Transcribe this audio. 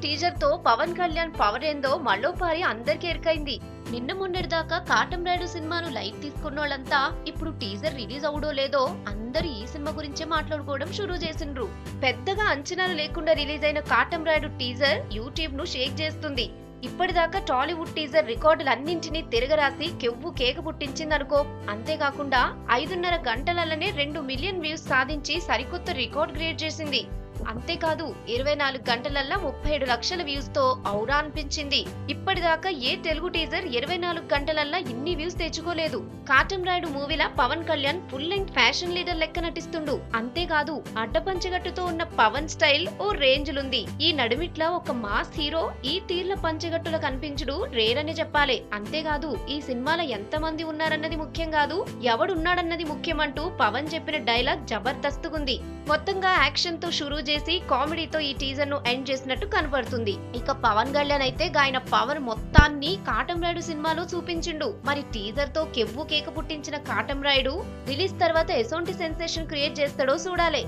Teaser తో Pawan Kalyan power ఏందో మళ్ళోపారి అందరికీ ఎరకైంది. నిన్న మొన్నటిదాకా కాటంరాయుడు సినిమాను లైట్ తీసుకున్నోళ్ళంతా ఇప్పుడు టీజర్ రిలీజ్ అవడో లేదో అందరూ ఈ సినిమా గురించే మాట్లాడుకోవడం షురూ చేసిండ్రు. పెద్దగా అంచనాలు లేకుండా రిలీజ్ అయిన కాటంరాయుడు టీజర్ యూట్యూబ్ ను షేక్ చేస్తుంది. ఇప్పటిదాకా టాలీవుడ్ టీజర్ రికార్డులన్నింటినీ తిరగరాసి కెవ్వు కేక పుట్టించిందనుకో. అంతేకాకుండా 5.5 గంటలలోనే 2 మిలియన్ వ్యూస్ సాధించి సరికొత్త రికార్డ్ క్రియేట్ చేసింది. అంతేకాదు 24 గంటలల్లా 37 లక్షల వ్యూస్ తో ఔరా అనిపించింది. ఇప్పటిదాకా ఏ తెలుగు టీజర్ 24 గంటలల్లా ఇన్ని వ్యూస్ తెచ్చుకోలేదు. కాటంరాయుడు మూవీలా Pawan Kalyan full length fashion leader లెక్క నటిస్తుండు. అంతేకాదు అడ్డపంచగట్టుతో ఉన్న పవన్ స్టైల్ ఓ రేంజ్లుంది. ఈ నడుమిట్లా ఒక మాస్ హీరో ఈ తీర్ల పంచగట్టుల కనిపించుడు రేర్ అని చెప్పాలి. అంతేకాదు ఈ సినిమాలో ఎంతమంది ఉన్నారన్నది ముఖ్యం కాదు, ఎవడున్నాడన్నది ముఖ్యమంటూ పవన్ చెప్పిన డైలాగ్ జబర్దస్తుగుంది. మొత్తంగా యాక్షన్ తో షురూ చేసి కామెడీతో ఈ టీజర్ ను ఎండ్ చేసినట్టు కనపడుతుంది. ఇక పవన్ కళ్యాణ్ అయితే ఆయన పవర్ మొత్తాన్ని కాటంరాయుడు సినిమాలో చూపించిండు. మరి టీజర్ తో కెవ్వు కేక పుట్టించిన కాటంరాయుడు రిలీజ్ తర్వాత ఎసొంటి సెన్సేషన్ క్రియేట్ చేస్తాడో చూడాలి.